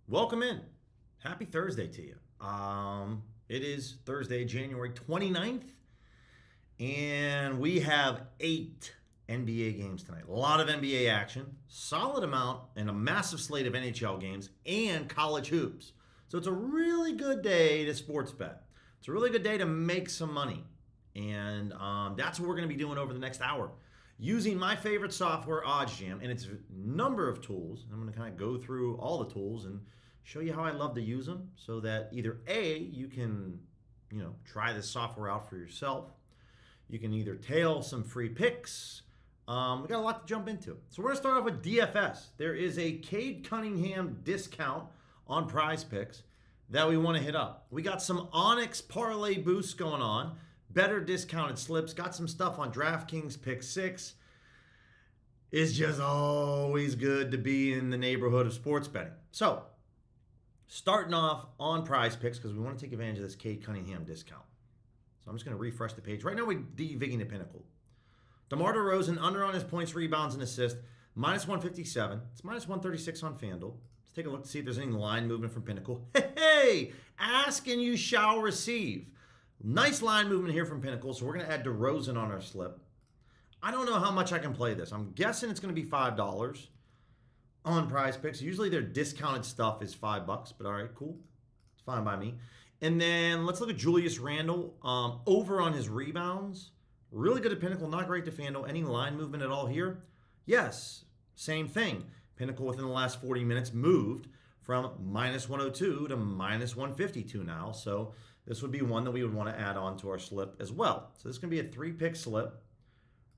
Welcome in. Happy Thursday to you. It is Thursday, January 29th, and we have 8 NBA games tonight. A lot of NBA action, solid amount, and a massive slate of NHL games and college hoops. So it's a really good day to sports bet. It's a really good day to make some money. And that's what we're going to be doing over the next hour. Using my favorite software, OddsJam, and its number of tools. I'm going to kind of go through all the tools and show you how I love to use them so that either A, you can, try this software out for yourself. You can either tail some free picks. We got a lot to jump into. So we're going to start off with DFS. There is a Cade Cunningham discount on PrizePicks that we want to hit up. We got some Onyx parlay boosts going on. Betr discounted slips. Got some stuff on DraftKings Pick 6. It's just always good to be in the neighborhood of sports betting. So, starting off on PrizePicks because we want to take advantage of this Cade Cunningham discount. So I'm just going to refresh the page. Right now we're digging the pinnacle. DeMar DeRozan under on his points, rebounds, and assists. Minus 157. It's minus 136 on FanDuel. Let's take a look to see if there's any line movement from Pinnacle. Hey! Ask and you shall receive. Nice line movement here from Pinnacle, so we're going to add DeRozan on our slip. I don't know how much I can play this. I'm guessing it's going to be $5 on PrizePicks. Usually their discounted stuff is $5, but all right, cool. It's fine by me. And then let's look at Julius Randle. Over on his rebounds. Really good at Pinnacle, not great to FanDuel. Any line movement at all here? Yes, same thing. Pinnacle within the last 40 minutes moved from minus 102 to minus 152 now. So this would be one that we would want to add on to our slip as well. So this is going to be a 3-pick slip.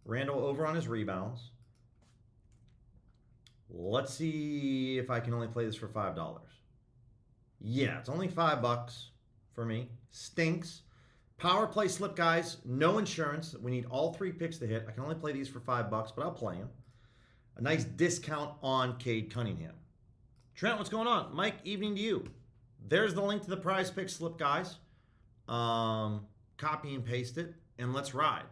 Randall over on his rebounds. Let's see if I can only play this for $5. Yeah, it's only $5 for me. Stinks. Power play slip, guys. No insurance. We need all 3 picks to hit. I can only play these for $5, but I'll play them. A nice discount on Cade Cunningham. Trent, what's going on? Mike, evening to you. There's the link to the PrizePicks slip, guys. Copy and paste it, and let's ride.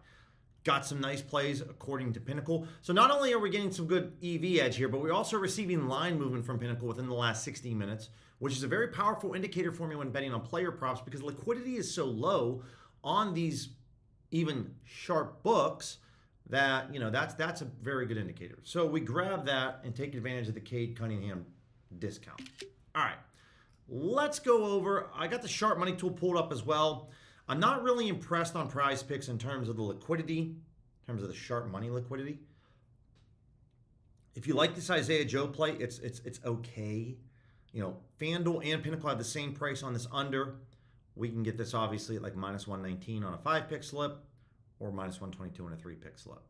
Got some nice plays according to Pinnacle. So not only are we getting some good EV edge here, but we're also receiving line movement from Pinnacle within the last 60 minutes, which is a very powerful indicator for me when betting on player props because liquidity is so low on these even sharp books that, that's a very good indicator. So we grab that and take advantage of the Cade Cunningham discount. All right, let's go over. I got the sharp money tool pulled up as well. I'm not really impressed on PrizePicks in terms of the liquidity, in terms of the sharp money liquidity. If you like this Isaiah Joe play, it's okay. FanDuel and Pinnacle have the same price on this under. We can get this obviously at like minus 119 on a 5-pick slip or minus 122 on a 3-pick slip.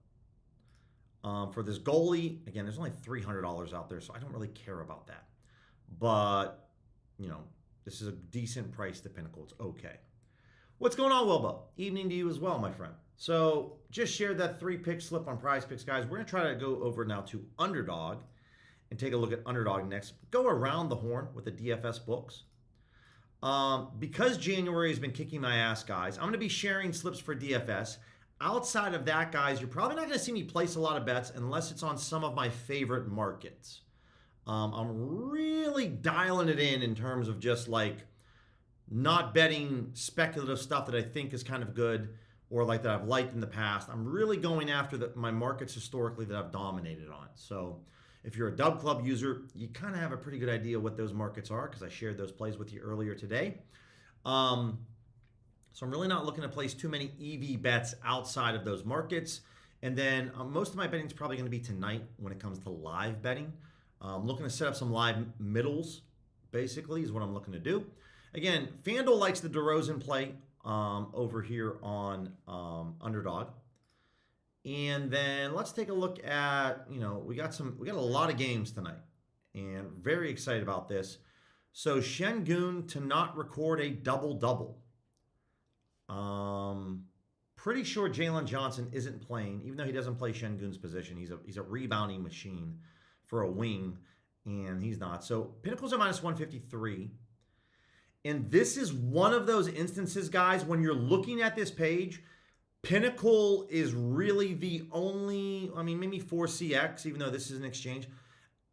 For this goalie, again, there's only $300 out there, so I don't really care about that. But, this is a decent price to Pinnacle. It's okay. What's going on, Wilbo? Evening to you as well, my friend. So just shared that 3-pick slip on PrizePicks, guys. We're going to try to go over now to Underdog and take a look at Underdog next. Go around the horn with the DFS books. Because January has been kicking my ass, guys, I'm going to be sharing slips for DFS. Outside of that, guys, you're probably not going to see me place a lot of bets unless it's on some of my favorite markets. I'm really dialing it in terms of just like not betting speculative stuff that I think is kind of good or like that I've liked in the past. I'm really going after my markets historically that I've dominated on. So if you're a Dub Club user, you kind of have a pretty good idea what those markets are because I shared those plays with you earlier today. So I'm really not looking to place too many EV bets outside of those markets. And then most of my betting is probably going to be tonight when it comes to live betting. I'm looking to set up some live middles, basically, is what I'm looking to do. Again, FanDuel likes the DeRozan play over here on Underdog. And then let's take a look at, we got a lot of games tonight and very excited about this. So Şengün to not record a double-double. Pretty sure Jalen Johnson isn't playing, even though he doesn't play Şengün's position. He's a rebounding machine for a wing, and he's not. So Pinnacle's at minus 153. And this is one of those instances, guys, when you're looking at this page, Pinnacle is really the only, maybe 4CX, even though this is an exchange.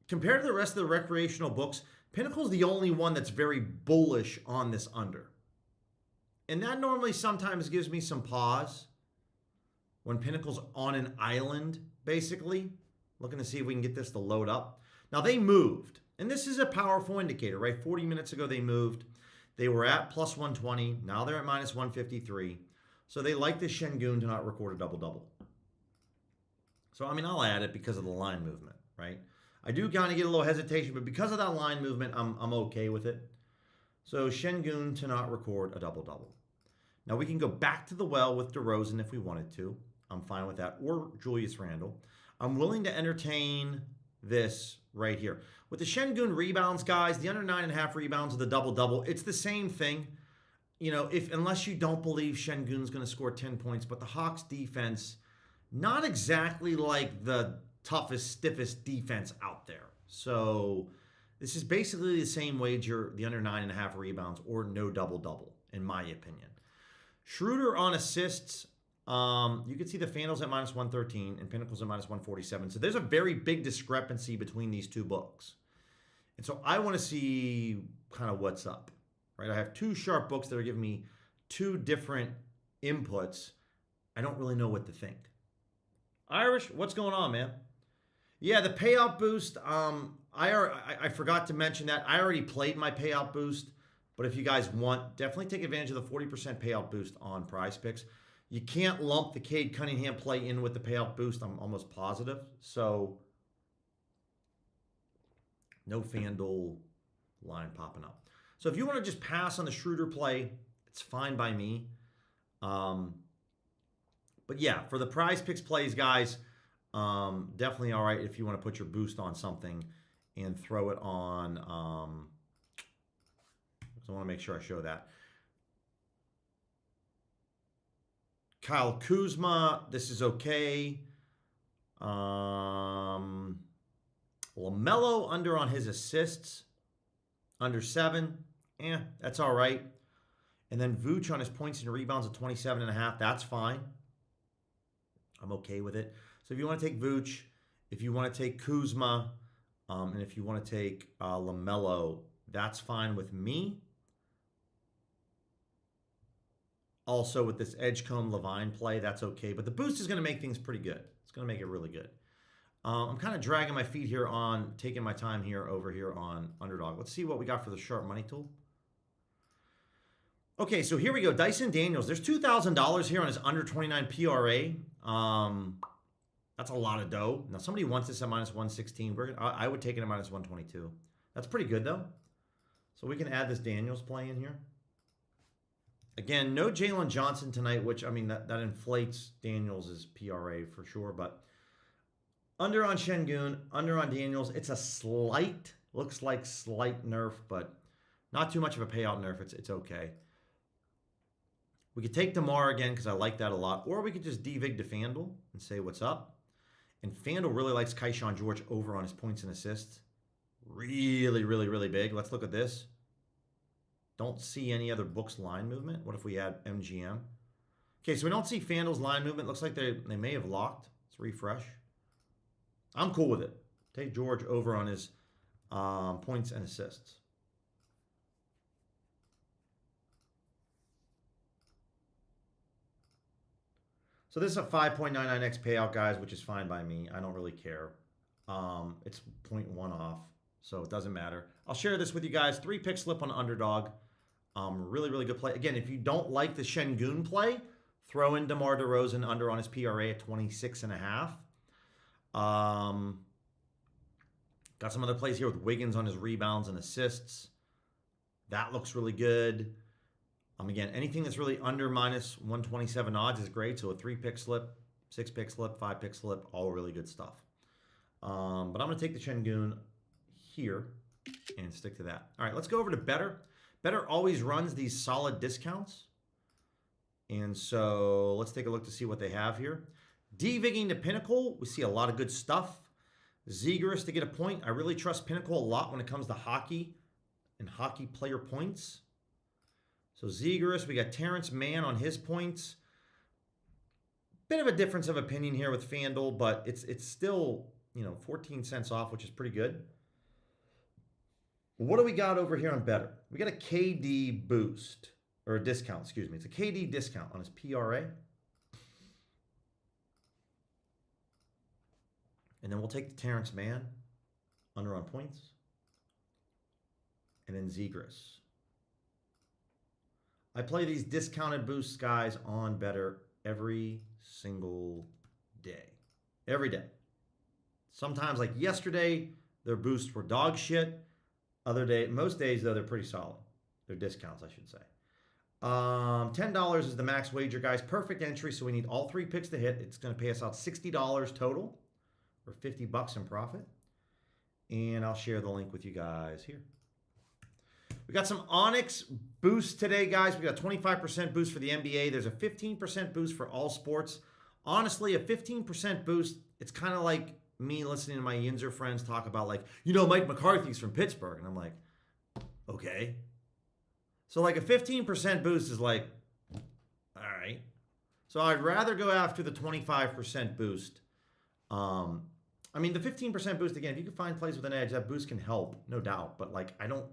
Compared to the rest of the recreational books, Pinnacle's the only one that's very bullish on this under. And that normally sometimes gives me some pause when Pinnacle's on an island, basically. Looking to see if we can get this to load up. Now, they moved. And this is a powerful indicator, right? 40 minutes ago, they moved. They were at plus 120. Now they're at minus 153. So they like the Şengün to not record a double-double. So, I mean, I'll add it because of the line movement, right? I do kind of get a little hesitation, but because of that line movement, I'm okay with it. So Şengün to not record a double-double. Now we can go back to the well with DeRozan if we wanted to. I'm fine with that. Or Julius Randle. I'm willing to entertain this right here. With the Şengün rebounds, guys, the under 9.5 rebounds of the double-double, it's the same thing. You know, unless you don't believe Şengün's going to score 10 points, but the Hawks defense, not exactly like the toughest, stiffest defense out there. So this is basically the same wager, the under 9.5 rebounds or no double-double, in my opinion. Schroeder on assists, you can see the FanDuel's at minus 113 and Pinnacle's at minus 147. So there's a very big discrepancy between these two books. And so I want to see kind of what's up, right? I have two sharp books that are giving me two different inputs. I don't really know what to think. Irish, what's going on, man? Yeah, the payout boost, I forgot to mention that. I already played my payout boost, but if you guys want, definitely take advantage of the 40% payout boost on PrizePicks. You can't lump the Cade Cunningham play in with the payout boost, I'm almost positive. So, no FanDuel line popping up. So if you want to just pass on the Schroeder play, it's fine by me. But yeah, for the PrizePicks plays, guys, definitely all right if you want to put your boost on something and throw it on. So I want to make sure I show that. Kyle Kuzma, this is okay. LaMelo under on his assists, under 7. That's all right. And then Vooch on his points and rebounds at 27.5. That's fine. I'm okay with it. So if you want to take Vooch, if you want to take Kuzma, and if you want to take LaMelo, that's fine with me. Also with this Edgecombe Levine play, that's okay. But the boost is going to make things pretty good. It's going to make it really good. I'm kind of dragging my feet here on, taking my time here over here on Underdog. Let's see what we got for the sharp money tool. Okay, so here we go. Dyson Daniels. There's $2,000 here on his under 29 PRA. That's a lot of dough. Now, somebody wants this at minus 116. I would take it at minus 122. That's pretty good, though. So we can add this Daniels play in here. Again, no Jalen Johnson tonight, which, I mean, that inflates Daniels' PRA for sure. But under on Şengün, under on Daniels. It's a slight, looks like slight nerf, but not too much of a payout nerf. It's okay. We could take DeMar again because I like that a lot. Or we could just devig to FanDuel and say what's up. And FanDuel really likes Keyshawn George over on his points and assists. Really, really, really big. Let's look at this. Don't see any other books line movement. What if we add MGM? Okay, so we don't see FanDuel's line movement. Looks like they may have locked. Let's refresh. I'm cool with it. Take George over on his points and assists. So this is a 5.99x payout, guys, which is fine by me. I don't really care. It's 0.1 off, so it doesn't matter. I'll share this with you guys. 3-pick slip on Underdog. Really, really good play. Again, if you don't like the Şengün play, throw in DeMar DeRozan under on his PRA at 26.5. Got some other plays here with Wiggins on his rebounds and assists. That looks really good. Again, anything that's really under minus 127 odds is great. So a 3-pick slip, 6-pick slip, 5-pick slip, all really good stuff. But I'm going to take the Şengün here and stick to that. All right, let's go over to Betr. Betr always runs these solid discounts. And so let's take a look to see what they have here. Devigging to Pinnacle, we see a lot of good stuff. Zegras to get a point. I really trust Pinnacle a lot when it comes to hockey and hockey player points. So Zegras, we got Terrence Mann on his points. Bit of a difference of opinion here with FanDuel, but it's still, 14 cents off, which is pretty good. What do we got over here on Betr? We got a KD boost, or a discount, excuse me. It's a KD discount on his PRA. And then we'll take the Terrence Mann, under on points. And then Zegras. I play these discounted boost guys on Betr every single day. Every day. Sometimes, like yesterday, their boosts were dog shit. Most days, though, they're pretty solid. They're discounts, I should say. $10 is the max wager, guys. Perfect entry, so we need all 3 picks to hit. It's going to pay us out $60 total, or $50 in profit. And I'll share the link with you guys here. We got some Onyx boosts today, guys. We got 25% boost for the NBA. There's a 15% boost for all sports. Honestly, a 15% boost, it's kind of like me listening to my Yinzer friends talk about, like, Mike McCarthy's from Pittsburgh. And I'm like, okay. So like a 15% boost is like, all right. So I'd rather go after the 25% boost. The 15% boost, again, if you can find plays with an edge, that boost can help, no doubt. But like, I don't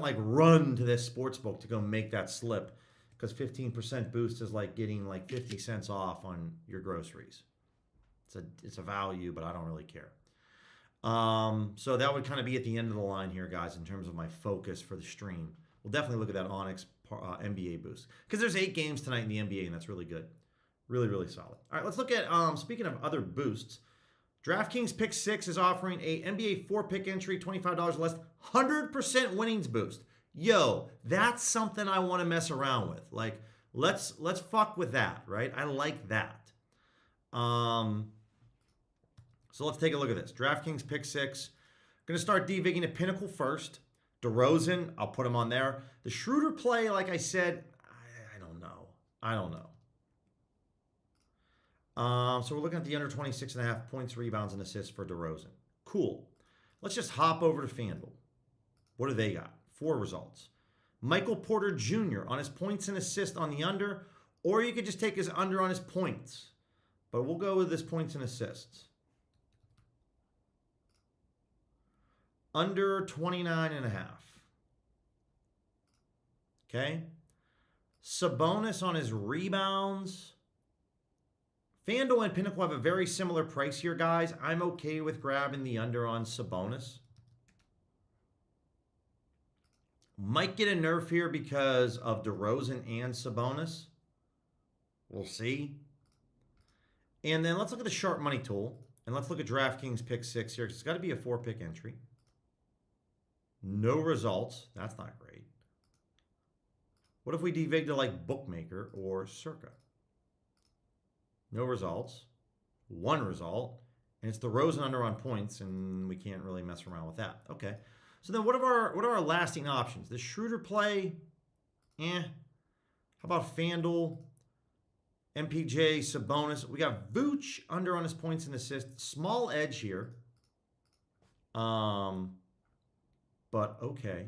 like run to this sports book to go make that slip, because 15% boost is like getting like 50 cents off on your groceries. It's a value, but I don't really care. So that would kind of be at the end of the line here, guys, in terms of my focus for the stream. We'll definitely look at that Onyx NBA boost, because there's 8 games tonight in the NBA, and that's really good. Really, really solid. All right, let's look at, speaking of other boosts, DraftKings Pick 6 is offering a NBA 4-pick entry, $25 less, 100% winnings boost. Yo, that's something I want to mess around with. Like, let's fuck with that, right? I like that. So let's take a look at this. DraftKings Pick 6. Going to start DVigging at Pinnacle first. DeRozan, I'll put him on there. The Schroeder play, like I said, I don't know. So we're looking at the under 26.5 points, rebounds, and assists for DeRozan. Cool. Let's just hop over to FanDuel. What do they got? 4 results. Michael Porter Jr. on his points and assists on the under, or you could just take his under on his points. But we'll go with his points and assists. Under 29.5. Okay. Sabonis on his rebounds. FanDuel and Pinnacle have a very similar price here, guys. I'm okay with grabbing the under on Sabonis. Might get a nerf here because of DeRozan and Sabonis. We'll see. And then let's look at the sharp money tool. And let's look at DraftKings Pick 6 here, because it's got to be a 4-pick entry. No results. That's not great. What if we devig to like Bookmaker or Circa? No results. 1 result. And it's DeRozan under on points, and we can't really mess around with that. Okay. So then what are our lasting options? The Schroeder play, How about FanDuel, MPJ, Sabonis? We got Vooch under on his points and assists. Small edge here. But okay.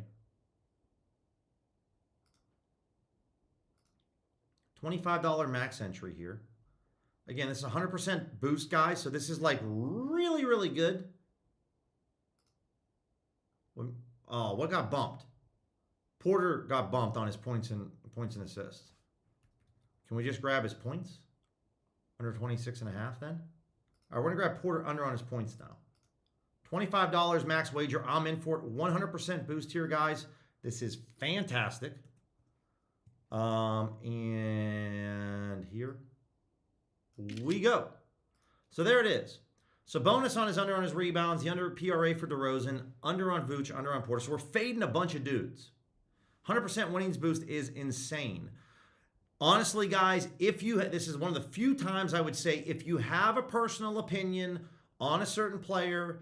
$25 max entry here. Again, this is 100% boost, guys. So this is like really, really good. Oh, what got bumped? Porter got bumped on his points and assists. Can we just grab his points? Under 26.5 then? All right, we're going to grab Porter under on his points now. $25 max wager. I'm in for it. 100% boost here, guys. This is fantastic. And here we go. So there it is. Sabonis on his under on his rebounds, the under PRA for DeRozan, under on Vooch, under on Porter. So we're fading a bunch of dudes. 100% winnings boost is insane. Honestly, guys, this is one of the few times I would say, if you have a personal opinion on a certain player,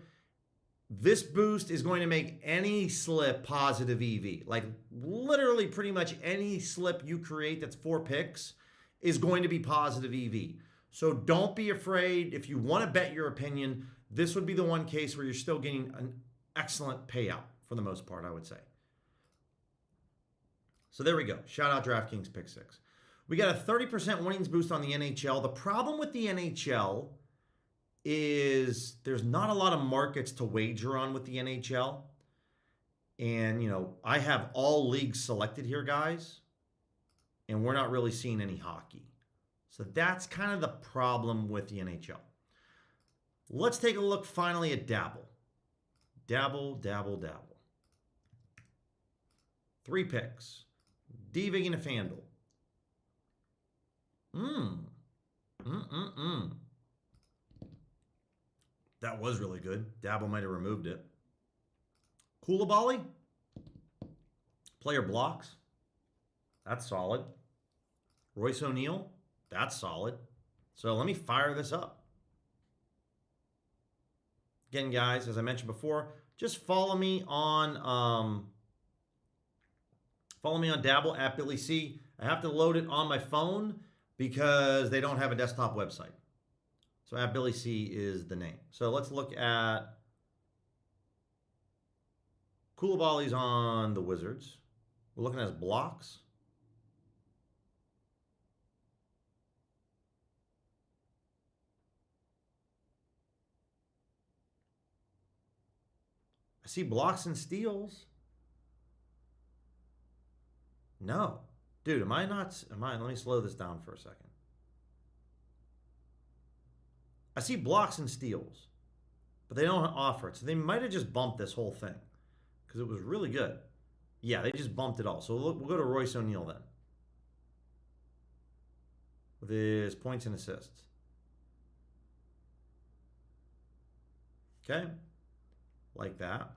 this boost is going to make any slip positive EV. Like literally pretty much any slip you create that's 4 picks is going to be positive EV. So don't be afraid. If you want to bet your opinion, this would be the one case where you're still getting an excellent payout for the most part, I would say. So there we go. Shout out DraftKings Pick 6. We got a 30% winnings boost on the NHL. The problem with the NHL is there's not a lot of markets to wager on with the NHL. And, I have all leagues selected here, guys, and we're not really seeing any hockey. So that's kind of the problem with the NHL. Let's take a look finally at Dabble. Dabble. 3 picks. D-Vig into FanDuel. That was really good. Dabble might have removed it. Koulibaly. Player blocks. That's solid. Royce O'Neal. That's solid. So let me fire this up. Again, guys, as I mentioned before, just follow me on Dabble at Billy C. I have to load it on my phone because they don't have a desktop website. So at Billy C is the name. So let's look at Koulibaly's on the Wizards. We're looking at his blocks. I see blocks and steals. No. Dude, let me slow this down for a second. I see blocks and steals, but they don't offer it. So they might have just bumped this whole thing because it was really good. Yeah, they just bumped it all. So we'll go to Royce O'Neal then with his points and assists. Okay, like that.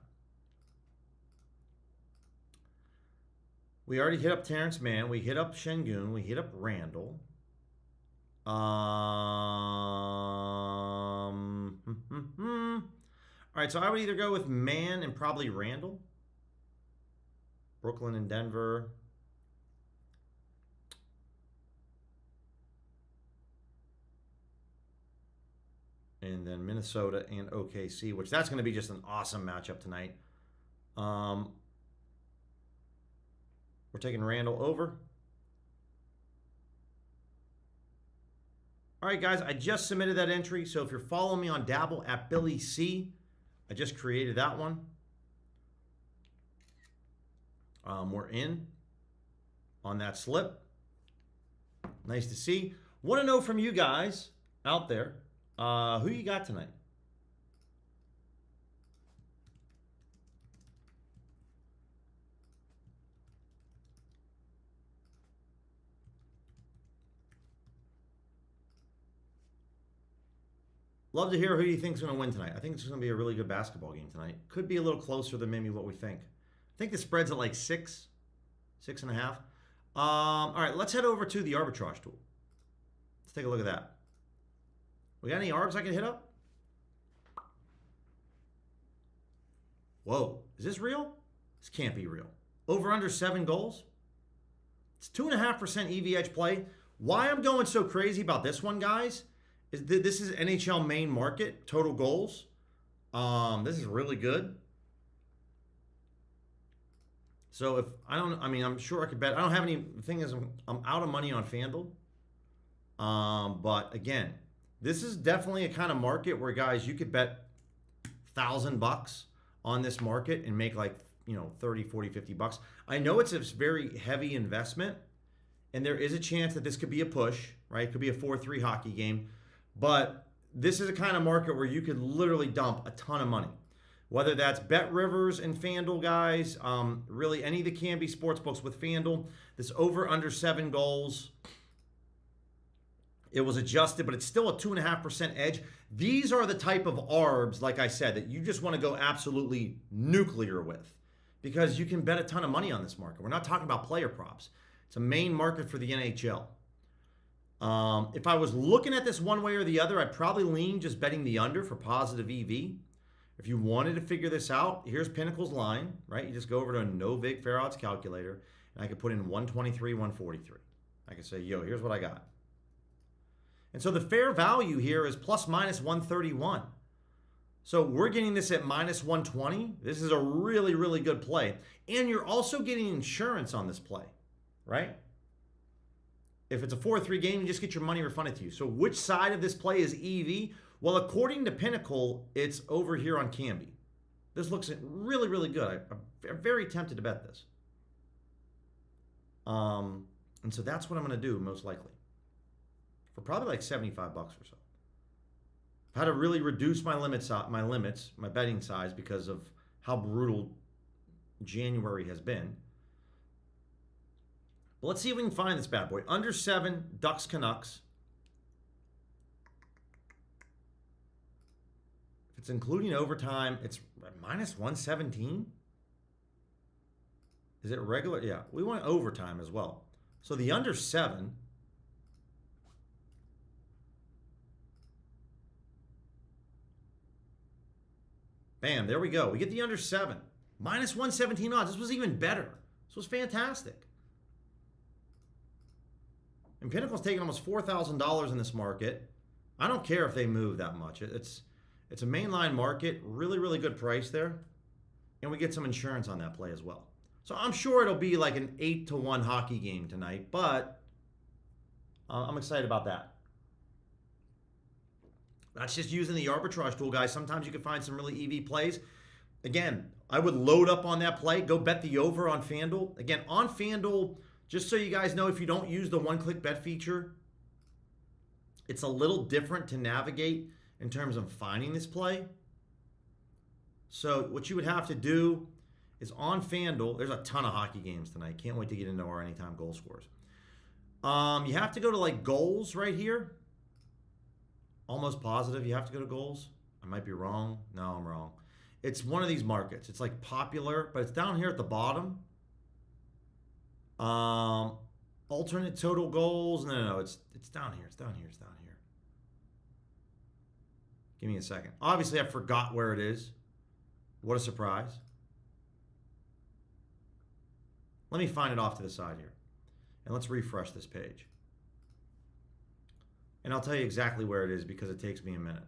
We already hit up Terrence Mann. We hit up Şengün. We hit up Randall. All right, so I would either go with Mann and probably Randall. Brooklyn and Denver. And then Minnesota and OKC, which that's going to be just an awesome matchup tonight. We're taking Randall over. All right, guys, I just submitted that entry. So if you're following me on Dabble at Billy C, I just created that one. We're in on that slip. Nice to see. Want to know from you guys out there, who you got tonight? Love to hear who you think is going to win tonight. I think it's going to be a really good basketball game tonight. Could be a little closer than maybe what we think. I think the spread's at like 6.5. All right, let's head over to the arbitrage tool. Let's take a look at that. We got any arbs I can hit up? Whoa, is this real? This can't be real. Over under 7 goals. It's 2.5% EV edge play. Why I'm going so crazy about this one, guys, is this is NHL main market, total goals. This is really good. So if I'm sure I could bet. I don't have any. The thing is, I'm out of money on FanDuel. But again, this is definitely a kind of market where, guys, you could bet $1,000 on this market and make like 30, 40, $50. I know it's a very heavy investment, and there is a chance that this could be a push, right? It could be a 4-3 hockey game, but this is a kind of market where you could literally dump a ton of money. Whether that's Bet Rivers and FanDuel, guys, really any of the Canby sportsbooks with FanDuel, this over under 7 goals, it was adjusted, but it's still a 2.5% edge. These are the type of arbs, like I said, that you just want to go absolutely nuclear with because you can bet a ton of money on this market. We're not talking about player props. It's a main market for the NHL. If I was looking at this one way or the other, I'd probably lean just betting the under for positive EV. If you wanted to figure this out, here's Pinnacle's line, right? You just go over to a no vig fair odds calculator, and I could put in 123, 143. I could say, yo, here's what I got. And so the fair value here is plus minus 131. So we're getting this at minus 120. This is a really, really good play. And you're also getting insurance on this play, right? If it's a 4-3 game, you just get your money refunded to you. So which side of this play is EV? Well, according to Pinnacle, it's over here on Canby. This looks really, really good. I'm very tempted to bet this. And so that's what I'm going to do most likely for probably like 75 bucks or so. I've had to really reduce my limits, my betting size because of how brutal January has been. But let's see if we can find this bad boy. Under 7, Ducks Canucks. If it's including overtime, it's minus 117. Is it regular? Yeah, we want overtime as well. So the under 7. Bam, there we go. We get the under 7. Minus 117 odds. This was even better. This was fantastic. And Pinnacle's taking almost $4,000 in this market. I don't care if they move that much. It's a mainline market. Really, really good price there. And we get some insurance on that play as well. So I'm sure it'll be like an 8-1 hockey game tonight, but I'm excited about that. That's just using the arbitrage tool, guys. Sometimes you can find some really EV plays. Again, I would load up on that play. Go bet the over on FanDuel. Again, on FanDuel, just so you guys know, if you don't use the one-click bet feature, it's a little different to navigate in terms of finding this play. So what you would have to do is on FanDuel, there's a ton of hockey games tonight. Can't wait to get into our anytime goal scores. You have to go to like goals right here. Almost positive you have to go to goals. I might be wrong. No, I'm wrong. It's one of these markets. It's like popular, but it's down here at the bottom. Alternate total goals. No. It's down here. It's down here. It's down here. Give me a second. Obviously, I forgot where it is. What a surprise. Let me find it off to the side here. And let's refresh this page. And I'll tell you exactly where it is because it takes me a minute.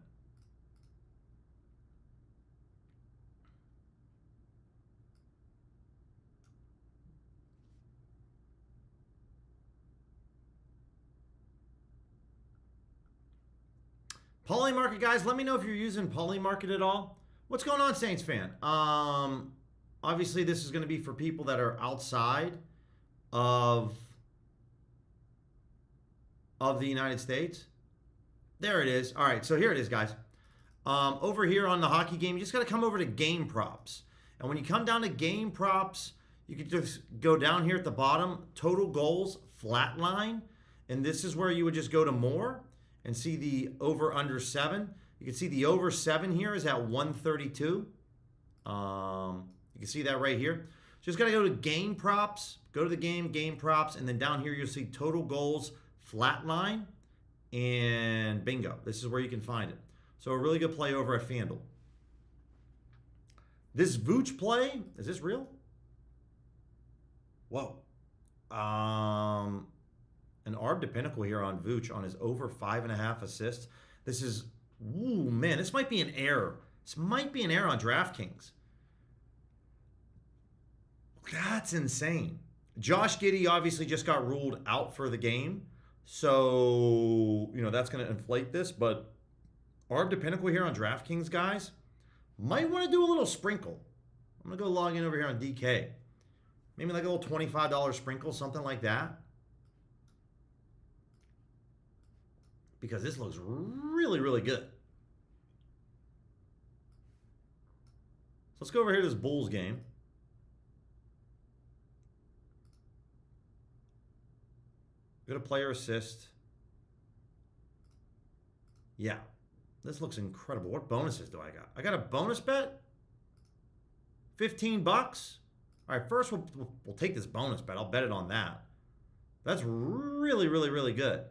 Parlay market, guys, let me know if you're using parlay market at all. What's going on, Saints fan? Obviously, this is going to be for people that are outside of the United States. There it is. All right, so here it is, guys. Over here on the hockey game, you just got to come over to game props. And when you come down to game props, you can just go down here at the bottom, total goals, flat line. And this is where you would just go to more and see the over under 7. You can see the over 7 here is at 132. You can see that right here. Just got to go to game props, go to the game props, and then down here you'll see total goals, flat line, and bingo. This is where you can find it. So a really good play over at FanDuel. This Vooch play, is this real? Whoa. An Arb to Pinnacle here on Vooch on his over 5.5 assists. This is, ooh, man, this might be an error. This might be an error on DraftKings. That's insane. Josh Giddey obviously just got ruled out for the game. So, that's going to inflate this. But Arb to Pinnacle here on DraftKings, guys, might want to do a little sprinkle. I'm going to go log in over here on DK. Maybe like a little $25 sprinkle, something like that. Because this looks really, really good. So let's go over here to this Bulls game. Go to player assist. Yeah, this looks incredible. What bonuses do I got? I got a bonus bet? 15 bucks? All right, first we'll take this bonus bet. I'll bet it on that. That's really, really, really good.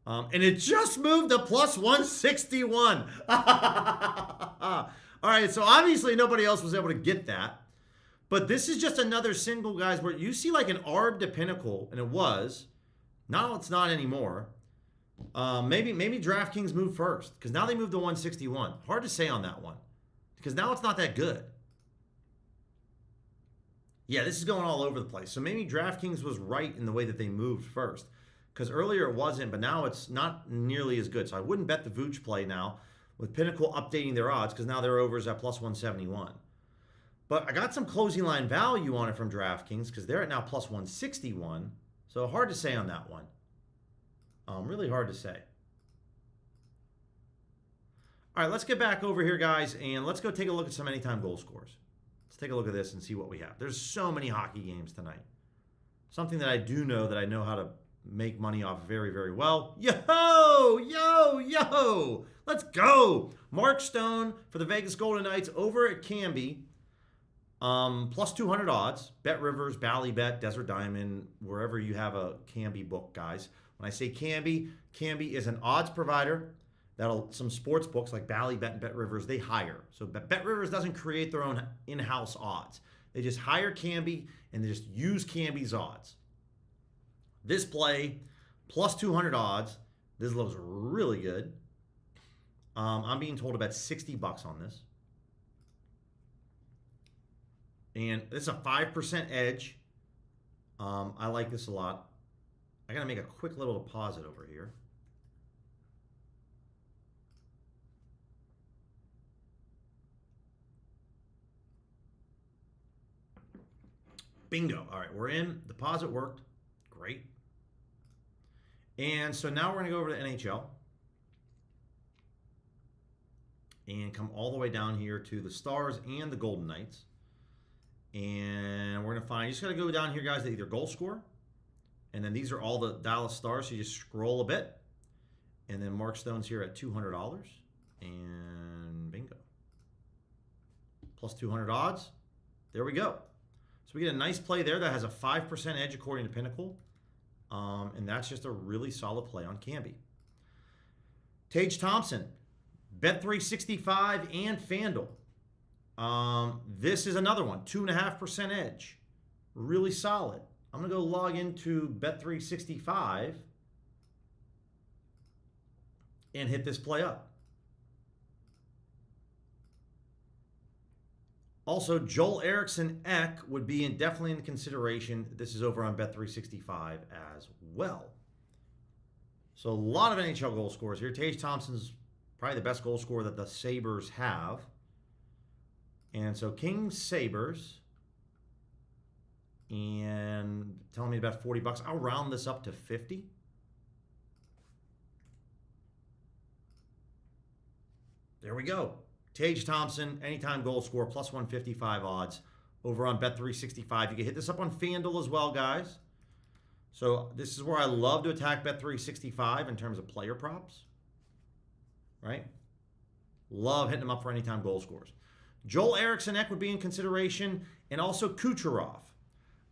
And it just moved to plus 161. All right, so obviously nobody else was able to get that. But this is just another single, guys, where you see like an Arb to Pinnacle, and it was. Now it's not anymore. Maybe DraftKings moved first, because now they moved to 161. Hard to say on that one, because now it's not that good. Yeah, this is going all over the place. So maybe DraftKings was right in the way that they moved first. Because earlier it wasn't, but now it's not nearly as good. So I wouldn't bet the Vooch play now. with Pinnacle updating their odds because now their over is at plus 171. But I got some closing line value on it from DraftKings because they're at now plus 161. So hard to say on that one. Really hard to say. All right, let's get back over here, guys, and let's go take a look at some anytime goal scores. Let's take a look at this and see what we have. There's so many hockey games tonight. Something that I do know that I know how to make money off very, very well. Yo! Let's go! Mark Stone for the Vegas Golden Knights over at Canby. Plus 200 odds. Bet Rivers, Ballybet, Desert Diamond, wherever you have a Canby book, guys. When I say Canby, Canby is an odds provider that'll some sports books like Ballybet and Bet Rivers, they hire. So Bet Rivers doesn't create their own in-house odds. They just hire Canby and they just use Canby's odds. This play, plus 200 odds. This looks really good. I'm being told about $60 on this. And it's a 5% edge. I like this a lot. I got to make a quick little deposit over here. Bingo. All right, we're in. Deposit worked. Great. And so now we're going to go over to NHL and come all the way down here to the Stars and the Golden Knights. And we're going to find, you just got to go down here, guys, to either goal score. And then these are all the Dallas Stars. So you just scroll a bit. And then Mark Stone's here at $200. And bingo. Plus 200 odds. There we go. So we get a nice play there that has a 5% edge according to Pinnacle. And that's just a really solid play on Canby. Tage Thompson, Bet365 and FanDuel. This is another one, 2.5% edge. Really solid. I'm going to go log into Bet365 and hit this play up. Also, Joel Eriksson Ek would be definitely in consideration. This is over on Bet365 as well. So a lot of NHL goal scorers here. Tage Thompson's probably the best goal scorer that the Sabres have. And so Kings Sabres. And telling me about $40. I'll round this up to 50. There we go. Tage Thompson, anytime goal score, plus 155 odds over on Bet365. You can hit this up on FanDuel as well, guys. So this is where I love to attack Bet365 in terms of player props, right? Love hitting them up for anytime goal scores. Joel Eriksson Ek would be in consideration, and also Kucherov.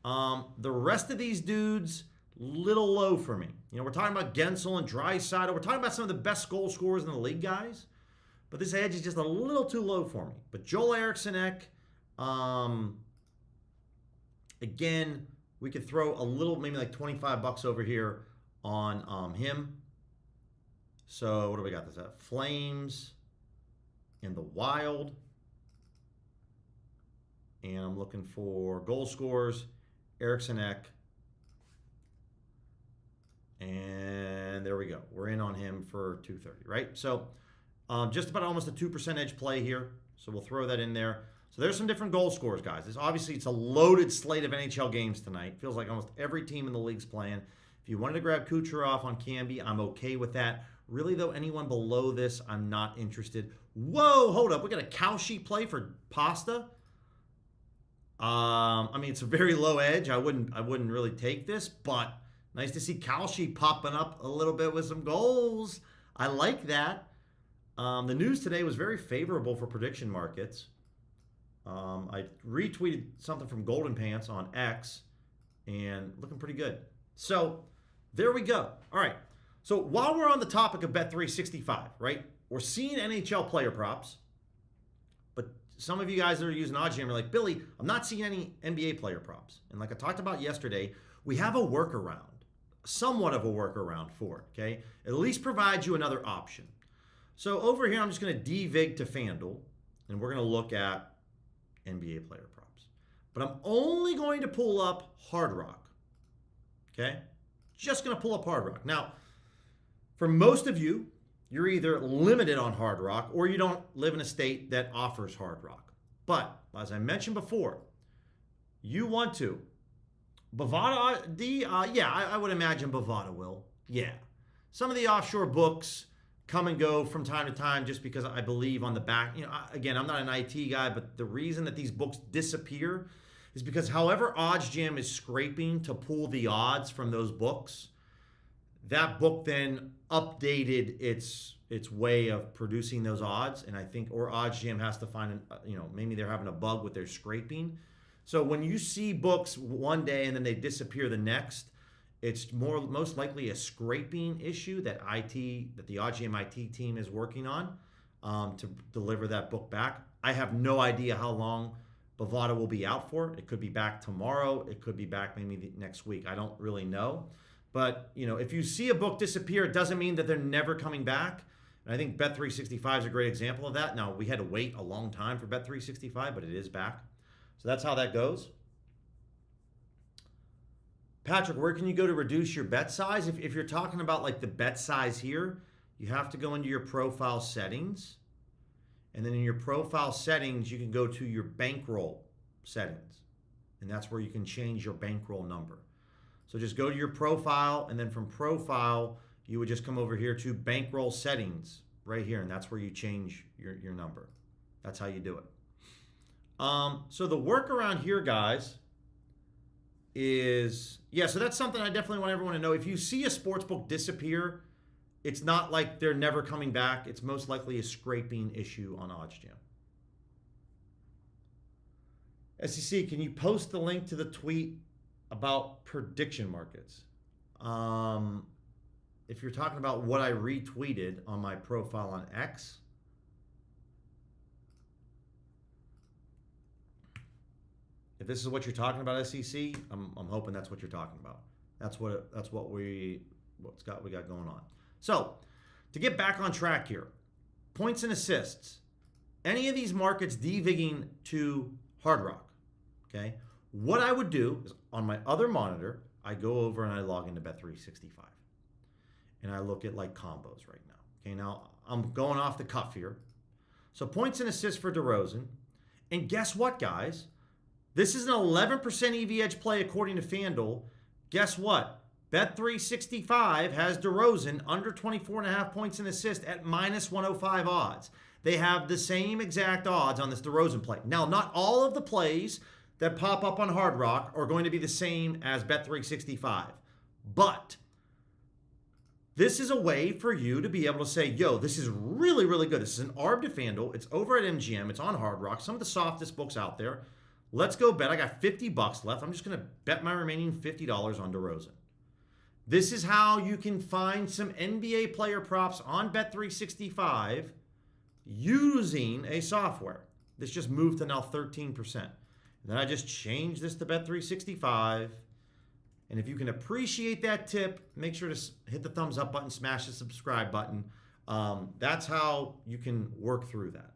The rest of these dudes, little low for me. You know, we're talking about Gensel and Draisaitl. We're talking about some of the best goal scorers in the league, guys. But this edge is just a little too low for me. But Joel Eriksson Ek, again, we could throw a little, maybe like $25 over here on him. So what do we got? This at Flames and the Wild. And I'm looking for goal scorers, Eriksson Ek. And there we go. We're in on him for 230, right? So just about almost a 2% edge play here. So we'll throw that in there. So there's some different goal scores, guys. Obviously, it's a loaded slate of NHL games tonight. Feels like almost every team in the league's playing. If you wanted to grab Kucherov on Canby, I'm okay with that. Really, though, anyone below this, I'm not interested. Whoa, hold up. We got a cow sheet play for Pasta. I mean, it's a very low edge. I wouldn't really take this, but nice to see Kalshi popping up a little bit with some goals. I like that. The news today was very favorable for prediction markets. I retweeted something from Golden Pants on X, and looking pretty good. So there we go. All right. So while we're on the topic of Bet365, right, we're seeing NHL player props, but some of you guys that are using OddsJam are like, Billy, I'm not seeing any NBA player props. And like I talked about yesterday, we have a workaround, somewhat of a workaround for it, okay? At least provides you another option. So over here, I'm just going to devig to FanDuel, and we're going to look at NBA player props. But I'm only going to pull up Hard Rock, okay? Just going to pull up Hard Rock. Now, for most of you, you're either limited on Hard Rock or you don't live in a state that offers Hard Rock. But as I mentioned before, you want to. Bovada, yeah, I would imagine Bovada will. Yeah. Some of the offshore books come and go from time to time just because I believe on the back. Again, I'm not an IT guy, but the reason that these books disappear is because however OddsJam is scraping to pull the odds from those books, that book then updated its way of producing those odds. And I think, or OddsJam has to find, maybe they're having a bug with their scraping. So when you see books one day and then they disappear the next, it's most likely a scraping issue that the OddsJam IT team is working on to deliver that book back. I have no idea how long Bovada will be out for. It could be back tomorrow. It could be back maybe next week. I don't really know. But, if you see a book disappear, it doesn't mean that they're never coming back. And I think Bet365 is a great example of that. Now, we had to wait a long time for Bet365, but it is back. So that's how that goes. Patrick, where can you go to reduce your bet size? If you're talking about like the bet size here, you have to go into your profile settings. And then in your profile settings, you can go to your bankroll settings. And that's where you can change your bankroll number. So just go to your profile, and then from profile, you would just come over here to bankroll settings right here. And that's where you change your number. That's how you do it. So the workaround here, guys, is, so that's something I definitely want everyone to know. If you see a sportsbook disappear, it's not like they're never coming back. It's most likely a scraping issue on OddsJam. SEC, can you post the link to the tweet about prediction markets? If you're talking about what I retweeted on my profile on X, if this is what you're talking about, SEC, I'm hoping that's what you're talking about. That's what we got going on. So, to get back on track here, points and assists. Any of these markets devigging to Hard Rock, okay? What I would do is on my other monitor, I go over and I log into Bet365. And I look at like combos right now. Okay, now I'm going off the cuff here. So points and assists for DeRozan. And guess what, guys? This is an 11% EV edge play according to FanDuel. Guess what? Bet365 has DeRozan under 24.5 points and assists at minus 105 odds. They have the same exact odds on this DeRozan play. Now, not all of the plays that pop up on Hard Rock are going to be the same as Bet365. But this is a way for you to be able to say, yo, this is really, really good. This is an ARB to FanDuel. It's over at MGM. It's on Hard Rock. Some of the softest books out there. Let's go bet. I got $50 left. I'm just going to bet my remaining $50 on DeRozan. This is how you can find some NBA player props on Bet365 using a software. This just moved to now 13%. And then I just changed this to Bet365. And if you can appreciate that tip, make sure to hit the thumbs up button, smash the subscribe button. That's how you can work through that.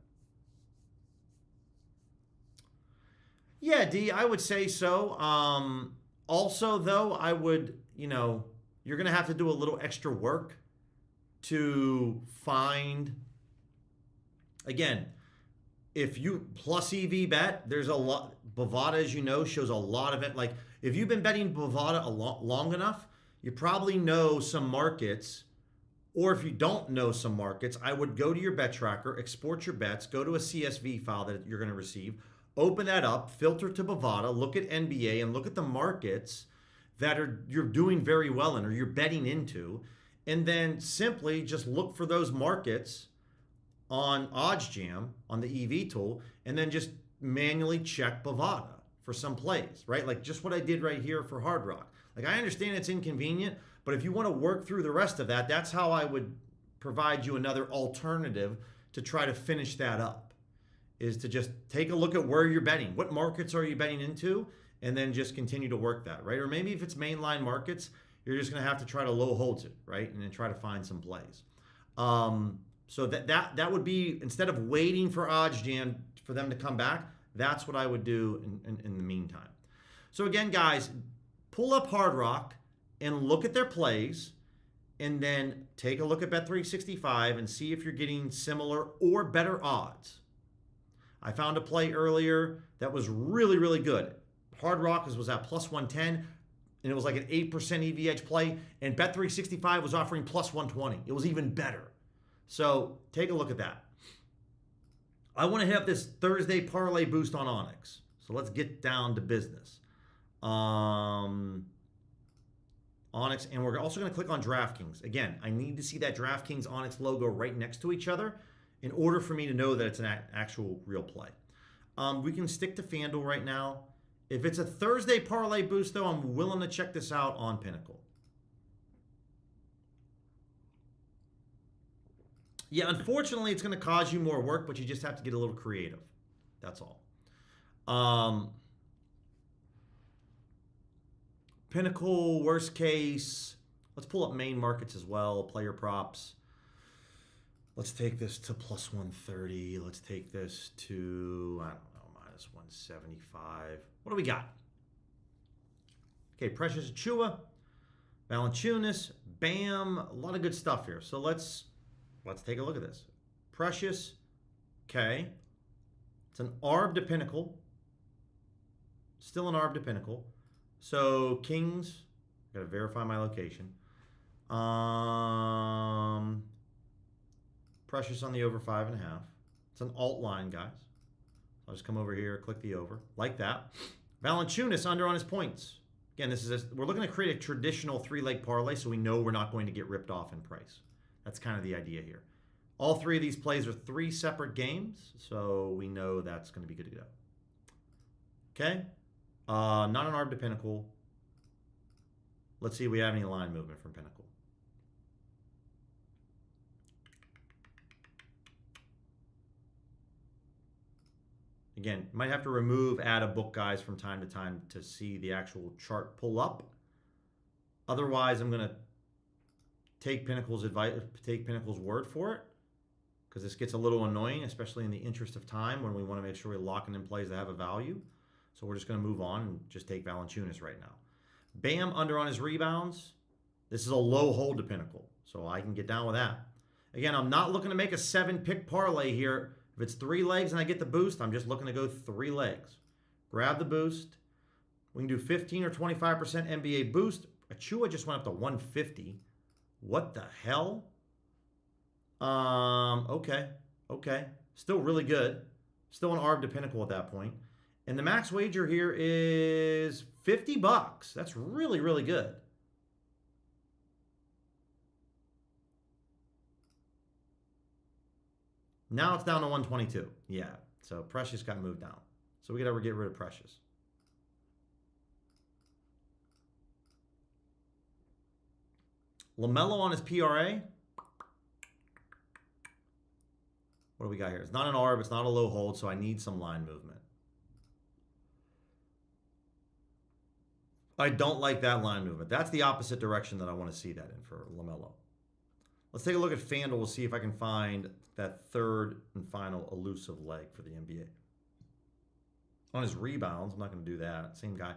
Yeah, D, I would say so. Also, though, I would, you're going to have to do a little extra work to find, again, if you plus EV bet, there's a lot. Bovada, as you know, shows a lot of it. Like, if you've been betting Bovada long enough, you probably know some markets. Or if you don't know some markets, I would go to your bet tracker, export your bets, go to a CSV file that you're going to receive, open that up, filter to Bovada, look at NBA, and look at the markets that you're doing very well in or you're betting into, and then simply just look for those markets on OddsJam, on the EV tool, and then just manually check Bovada for some plays, right? Like just what I did right here for Hard Rock. Like I understand it's inconvenient, but if you want to work through the rest of that, that's how I would provide you another alternative to try to finish that up, is to just take a look at where you're betting. What markets are you betting into? And then just continue to work that, right? Or maybe if it's mainline markets, you're just going to have to try to low holds it, right? And then try to find some plays. So that would be, instead of waiting for OddsJam for them to come back, that's what I would do in the meantime. So again, guys, pull up Hard Rock and look at their plays and then take a look at Bet365 and see if you're getting similar or better odds. I found a play earlier that was really, really good. Hard Rock was at plus 110, and it was like an 8% EV edge play, and Bet365 was offering plus 120. It was even better. So take a look at that. I want to hit up this Thursday parlay boost on Onyx. So let's get down to business. Onyx, and we're also going to click on DraftKings. Again, I need to see that DraftKings Onyx logo right next to each other in order for me to know that it's an actual real play. We can stick to FanDuel right now. If it's a Thursday parlay boost, though, I'm willing to check this out on Pinnacle. Yeah, unfortunately, it's going to cause you more work, but you just have to get a little creative. That's all. Pinnacle, worst case. Let's pull up main markets as well, player props. Let's take this to plus 130. Let's take this to, I don't know, minus 175. What do we got? Okay, Precious Achua, Valanciunas, Bam, a lot of good stuff here. So let's take a look at this. Precious, okay. It's an ARB to Pinnacle. Still an ARB to Pinnacle. So Kings, gotta verify my location. Precious on the over 5.5. It's an alt line, guys. I'll just come over here, click the over, like that. Valanciunas under on his points. Again, we're looking to create a traditional 3-leg parlay, so we know we're not going to get ripped off in price. That's kind of the idea here. All 3 of these plays are 3 separate games, so we know that's going to be good to go. Okay. Not an ARB to Pinnacle. Let's see if we have any line movement from Pinnacle. Again, might have to remove add a book guys from time to time to see the actual chart pull up. Otherwise, I'm going to take Pinnacle's advice, take Pinnacle's word for it, because this gets a little annoying, especially in the interest of time when we want to make sure we're locking in plays that have a value. So we're just going to move on and just take Valanciunas right now. Bam under on his rebounds. This is a low hold to Pinnacle, so I can get down with that. Again, I'm not looking to make a 7-pick parlay here. If it's 3 legs and I get the boost, I'm just looking to go 3 legs. Grab the boost. We can do 15 or 25% NBA boost. Achua just went up to 150. What the hell? Okay. Still really good. Still an ARB to Pinnacle at that point. And the max wager here is $50. That's really, really good. Now it's down to 122. Yeah, so Precious got moved down. So we got to get rid of Precious. LaMelo on his PRA. What do we got here? It's not an ARB. It's not a low hold, so I need some line movement. I don't like that line movement. That's the opposite direction that I want to see that in for LaMelo. Let's take a look at FanDuel. We'll see if I can find that third and final elusive leg for the NBA. On his rebounds, I'm not going to do that. Same guy.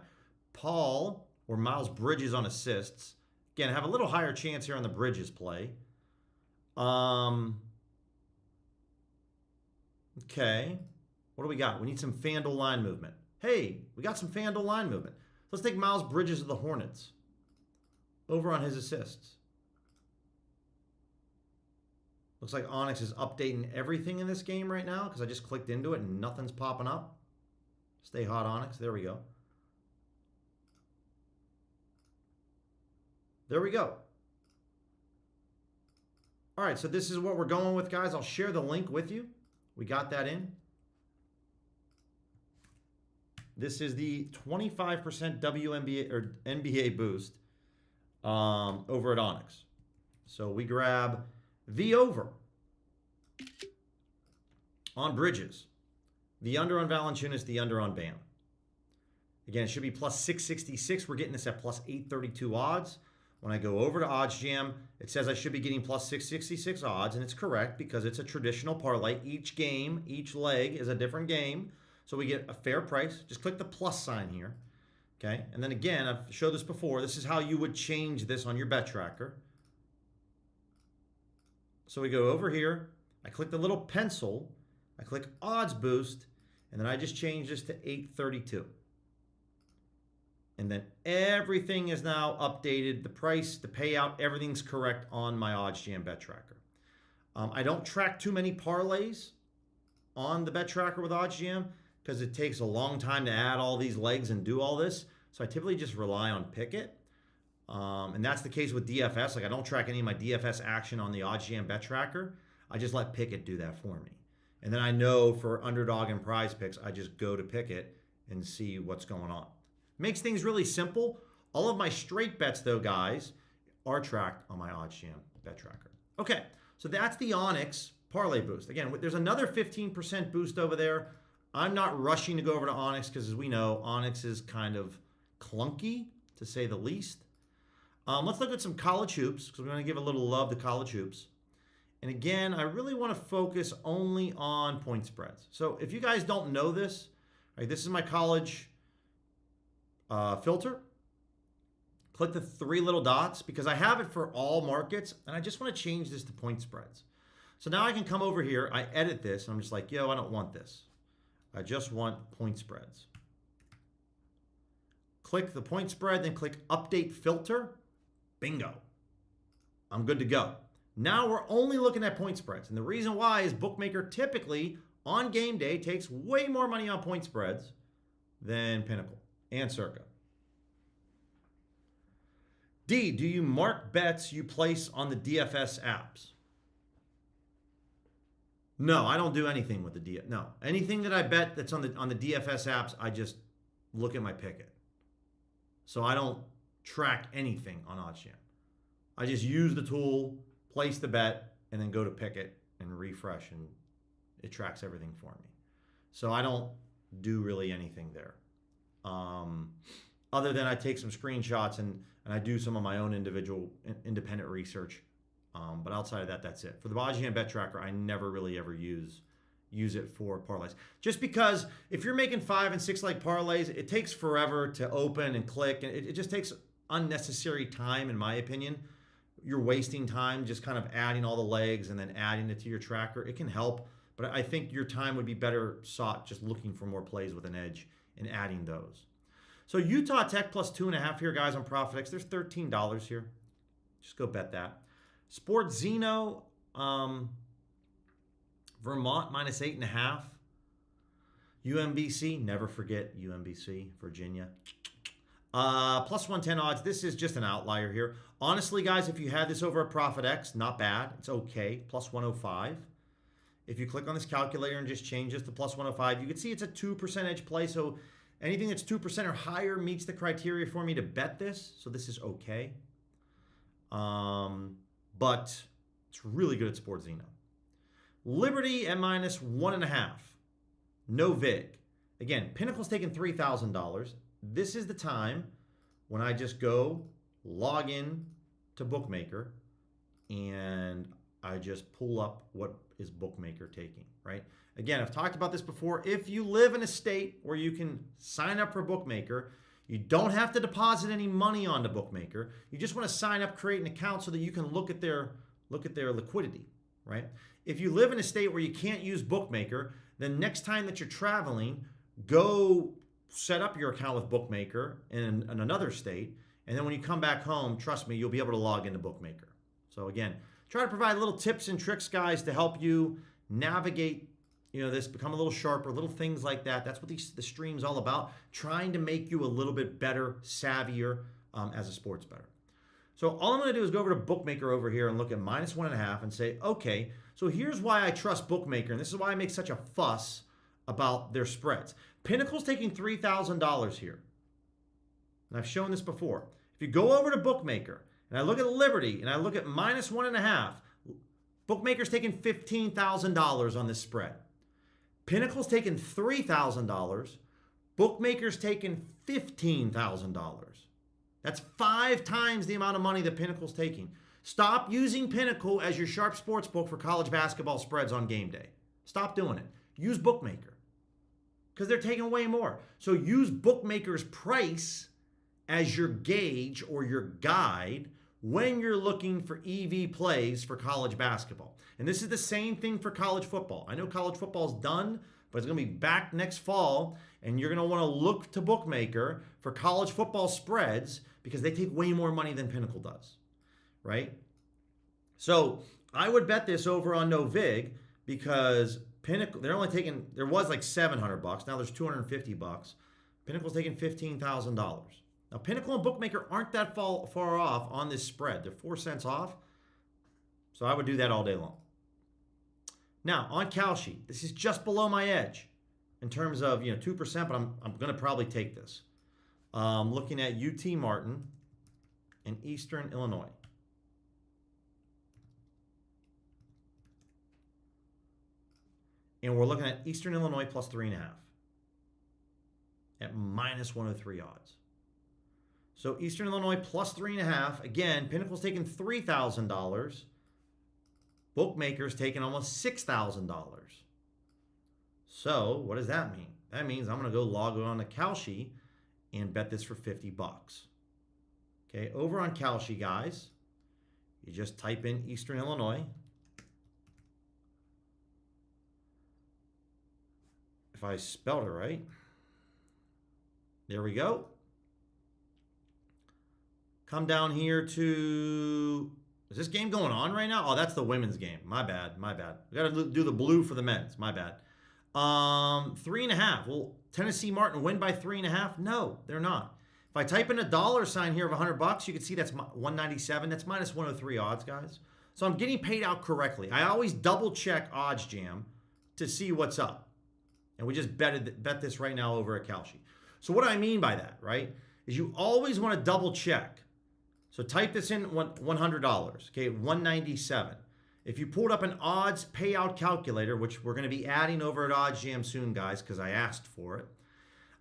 Paul or Miles Bridges on assists. Again, have a little higher chance here on the Bridges play. Okay. What do we got? We need some FanDuel line movement. Hey, we got some FanDuel line movement. Let's take Miles Bridges of the Hornets. Over on his assists. Looks like Onyx is updating everything in this game right now because I just clicked into it and nothing's popping up. Stay hot, Onyx. There we go. There we go. All right, so this is what we're going with, guys. I'll share the link with you. We got that in. This is the 25% WNBA or NBA boost over at Onyx. So we grab the over on Bridges, the under on Valanciunas, the under on Bam. Again, it should be plus 666. We're getting this at plus 832 odds. When I go over to Odds Jam, it says I should be getting plus 666 odds, and it's correct because it's a traditional parlay. Each game, each leg is a different game. So we get a fair price. Just click the plus sign here. Okay. And then again, I've showed this before. This is how you would change this on your bet tracker. So we go over here. I click the little pencil. I click odds boost. And then I just change this to 832. And then everything is now updated. The price, the payout, everything's correct on my OddsJam bet tracker. I don't track too many parlays on the bet tracker with OddsJam because it takes a long time to add all these legs and do all this. So I typically just rely on Pickett. And that's the case with DFS. Like I don't track any of my DFS action on the OddsJam bet tracker. I just let Pickett do that for me. And then I know for Underdog and PrizePicks, I just go to Pickett and see what's going on. Makes things really simple. All of my straight bets, though, guys, are tracked on my OddsJam bet tracker. Okay, so that's the Onyx parlay boost. Again, there's another 15% boost over there. I'm not rushing to go over to Onyx because, as we know, Onyx is kind of clunky, to say the least. Let's look at some college hoops because we want to give a little love to college hoops. And again, I really want to focus only on point spreads. So if you guys don't know this, right, this is my college filter. Click the three little dots because I have it for all markets and I just want to change this to point spreads. So now I can come over here, I edit this, and I'm just like, yo, I don't want this. I just want point spreads. Click the point spread, then click update filter. Bingo. I'm good to go. Now we're only looking at point spreads. And the reason why is bookmaker typically on game day takes way more money on point spreads than Pinnacle and Circa. D, do you mark bets you place on the DFS apps? No, I don't do anything with the DFS. No, anything that I bet that's on the DFS apps, I just look at my Pickett. So I don't track anything on OddsJam. I just use the tool, place the bet, and then go to Pickett and refresh, and it tracks everything for me. So I don't do really anything there. Other than I take some screenshots and I do some of my own individual independent research. But outside of that, that's it. For the OddsJam bet tracker, I never really ever use it for parlays. Just because if you're making 5 and 6 leg parlays, it takes forever to open and click. And it just takes unnecessary time, in my opinion. You're wasting time just kind of adding all the legs and then adding it to your tracker. It can help, but I think your time would be better sought just looking for more plays with an edge and adding those. So Utah Tech plus 2.5 here, guys, on ProfitX. There's $13 here. Just go bet that. Sport Zeno, Vermont minus 8.5. UMBC, never forget UMBC, Virginia. Plus 110 odds. This is just an outlier here. Honestly, guys, if you had this over at ProfitX, not bad. It's okay. Plus 105. If you click on this calculator and just change this to plus 105, you can see it's a 2% edge play. So anything that's 2% or higher meets the criteria for me to bet this. So this is okay. But it's really good at Sport Zeno. Liberty at minus 1.5. No vig. Again, Pinnacle's taking $3,000. This is the time when I just go log in to Bookmaker and I just pull up what is Bookmaker taking, right? Again, I've talked about this before. If you live in a state where you can sign up for Bookmaker, you don't have to deposit any money onto Bookmaker. You just want to sign up, create an account so that you can look at their liquidity, right? If you live in a state where you can't use Bookmaker, then next time that you're traveling, go set up your account with Bookmaker in another state, and then when you come back home, trust me, you'll be able to log into Bookmaker. So again, try to provide little tips and tricks, guys, to help you navigate, this, become a little sharper, little things like that. That's what the stream's all about, trying to make you a little bit better, savvier as a sports bettor. So all I'm going to do is go over to Bookmaker over here and look at minus 1.5 and say, okay, so here's why I trust Bookmaker, and this is why I make such a fuss about their spreads. Pinnacle's taking $3,000 here. And I've shown this before. If you go over to Bookmaker and I look at Liberty and I look at minus 1.5, Bookmaker's taking $15,000 on this spread. Pinnacle's taking $3,000. Bookmaker's taking $15,000. That's 5 times the amount of money that Pinnacle's taking. Stop using Pinnacle as your sharp sports book for college basketball spreads on game day. Stop doing it. Use Bookmaker because they're taking way more. So use Bookmaker's price as your gauge or your guide when you're looking for EV plays for college basketball. And this is the same thing for college football. I know college football is done, but it's going to be back next fall, and you're going to want to look to Bookmaker for college football spreads because they take way more money than Pinnacle does, right? So I would bet this over on No Vig because Pinnacle, there was like $700. Now there's $250. Pinnacle's taking $15,000. Now, Pinnacle and Bookmaker aren't that far off on this spread. They're 4 cents off. So I would do that all day long. Now, on Kalshi, this is just below my edge in terms of 2%, but I'm going to probably take this. Looking at UT Martin and Eastern Illinois. And we're looking at Eastern Illinois plus 3.5 at minus 103 odds. So Eastern Illinois plus 3.5. Again, Pinnacle's taking $3,000. Bookmaker's taking almost $6,000. So what does that mean? That means I'm going to go log on to Kalshi and bet this for $50. Okay, over on Kalshi, guys, you just type in Eastern Illinois. If I spelled it right. There we go. Come down here to, is this game going on right now? Oh, that's the women's game. My bad. We got to do the blue for the men's. My bad. 3.5. Will Tennessee Martin win by 3.5? No, they're not. If I type in a dollar sign here of $100, you can see that's 197. That's minus 103 odds, guys. So I'm getting paid out correctly. I always double check Odds Jam to see what's up. And we just bet this right now over at Kalshi. So what I mean by that, right, is you always want to double check. So type this in $100, okay, 197. If you pulled up an odds payout calculator, which we're going to be adding over at Odds Jam soon, guys, because I asked for it,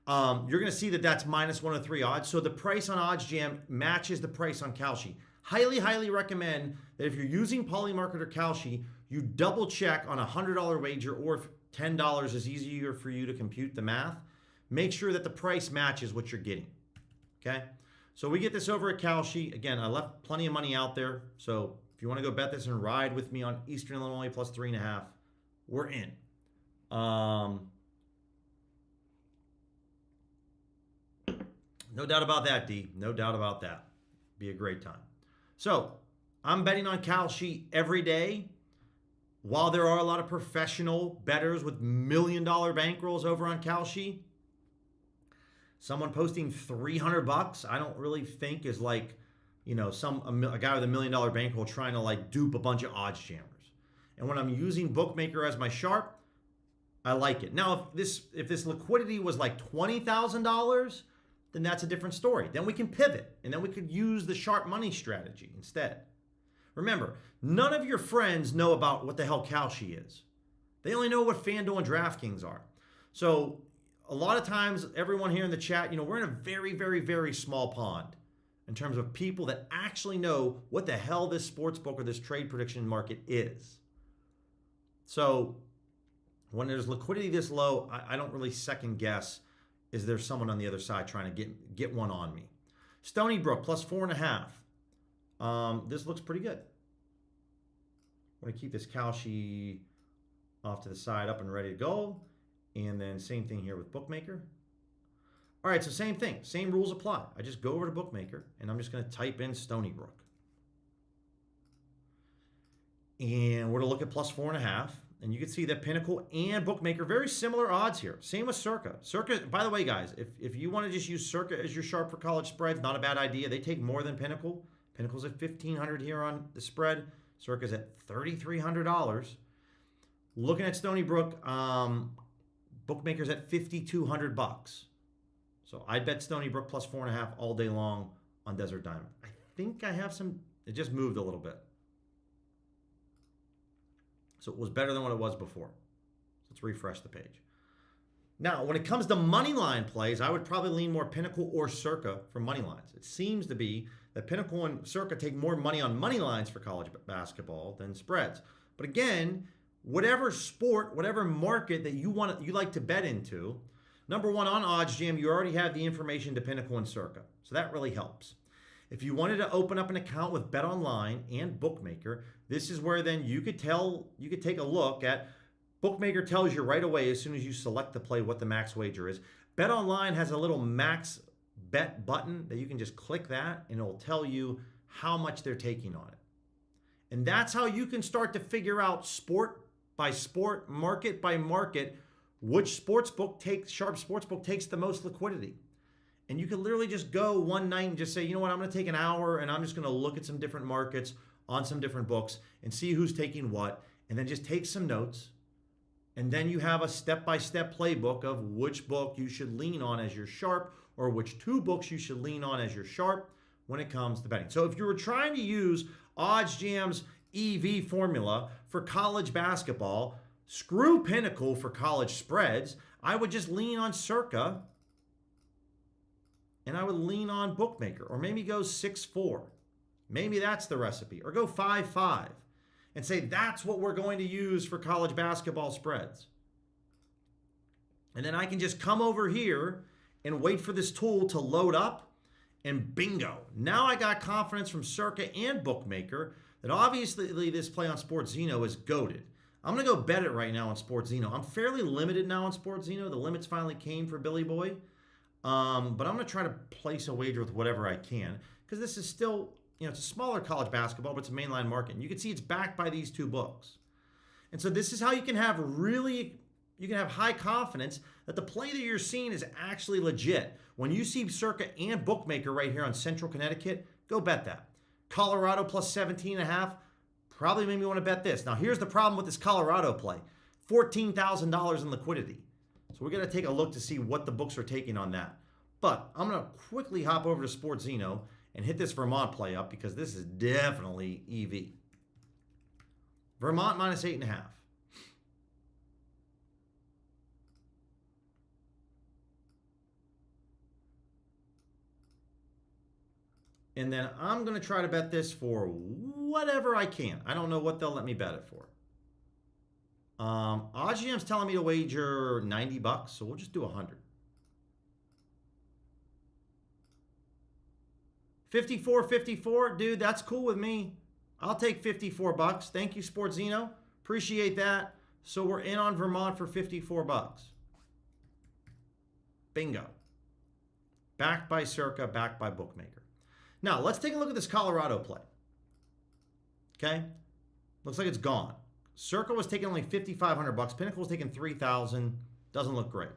you're going to see that that's minus 103 odds. So the price on Odds Jam matches the price on Kalshi. Highly, highly recommend that if you're using Polymarket Kalshi, you double check on a $100 wager, or if $10 is easier for you to compute the math, make sure that the price matches what you're getting, okay? So we get this over at Kalshi. Again, I left plenty of money out there. So if you want to go bet this and ride with me on Eastern Illinois plus 3.5, we're in. No doubt about that, D. No doubt about that. Be a great time. So I'm betting on Kalshi every day. While there are a lot of professional bettors with $1 million bankrolls over on Kalshi, someone posting $300, I don't really think is like, a guy with $1 million bankroll trying to like dupe a bunch of odds jammers. And when I'm using Bookmaker as my sharp, I like it. Now, if this liquidity was like $20,000, then that's a different story. Then we can pivot, and then we could use the sharp money strategy instead. Remember, none of your friends know about what the hell Kalshi is. They only know what FanDuel and DraftKings are. So a lot of times, everyone here in the chat, we're in a very, very, very small pond in terms of people that actually know what the hell this sports book or this trade prediction market is. So when there's liquidity this low, I don't really second guess, is there someone on the other side trying to get one on me? Stony Brook plus 4.5. This looks pretty good. I'm going to keep this Kalshi off to the side, up and ready to go. And then same thing here with Bookmaker. All right, so same thing. Same rules apply. I just go over to Bookmaker, and I'm just going to type in Stony Brook. And we're going to look at plus 4.5. And you can see that Pinnacle and Bookmaker, very similar odds here. Same with Circa. Circa, by the way, guys, if you want to just use Circa as your sharp for college spreads, not a bad idea. They take more than Pinnacle. Pinnacle's at $1,500 here on the spread. Circa's at $3,300. Looking at Stony Brook, Bookmaker's at $5,200. So I bet Stony Brook plus 4.5 all day long on Desert Diamond. I think I have some, it just moved a little bit. So it was better than what it was before. Let's refresh the page. Now, when it comes to money line plays, I would probably lean more Pinnacle or Circa for money lines. It seems to be that Pinnacle and Circa take more money on money lines for college basketball than spreads. But again, whatever sport, whatever market that you like to bet into, number one, on Odds Jam, you already have the information to Pinnacle and Circa. So that really helps. If you wanted to open up an account with BetOnline and Bookmaker, this is where then you could take a look at. Bookmaker tells you right away as soon as you select the play what the max wager is. BetOnline has a little max bet button that you can just click that and it'll tell you how much they're taking on it. And that's how you can start to figure out sport by sport, market by market, which sharp sportsbook takes the most liquidity. And you can literally just go one night and just say, you know what, I'm going to take an hour and I'm just going to look at some different markets on some different books and see who's taking what, and then just take some notes. And then you have a step-by-step playbook of which book you should lean on as your sharp or which two books you should lean on as your sharp when it comes to betting. So if you were trying to use OddsJam's EV formula for college basketball, screw Pinnacle for college spreads, I would just lean on Circa and I would lean on Bookmaker, or maybe go 6-4. Maybe that's the recipe, or go 5-5 and say that's what we're going to use for college basketball spreads. And then I can just come over here and wait for this tool to load up, and bingo. Now I got confidence from Circa and Bookmaker that obviously this play on SportsZeno is goated. I'm going to go bet it right now on SportsZeno. I'm fairly limited now on SportsZeno. The limits finally came for Billy Boy. But I'm going to try to place a wager with whatever I can, because this is still, it's a smaller college basketball, but it's a mainline market. And you can see it's backed by these two books. And so this is how you can have high confidence that the play that you're seeing is actually legit. When you see Circa and Bookmaker right here on Central Connecticut, go bet that. Colorado plus 17.5, probably made me want to bet this. Now here's the problem with this Colorado play. $14,000 in liquidity. So we're going to take a look to see what the books are taking on that. But I'm going to quickly hop over to SportsZeno and hit this Vermont play up, because this is definitely EV. Vermont minus 8.5. And then I'm going to try to bet this for whatever I can. I don't know what they'll let me bet it for. OddsJam's telling me to wager $90, so we'll just do 100. 54.54, dude, that's cool with me. I'll take $54. Thank you, SportsZeno. Appreciate that. So we're in on Vermont for $54. Bingo. Backed by Circa, backed by Bookmaker. Now, let's take a look at this Colorado play. Okay? Looks like it's gone. Circa was taking only $5,500. Pinnacle was taking $3,000. Doesn't look great.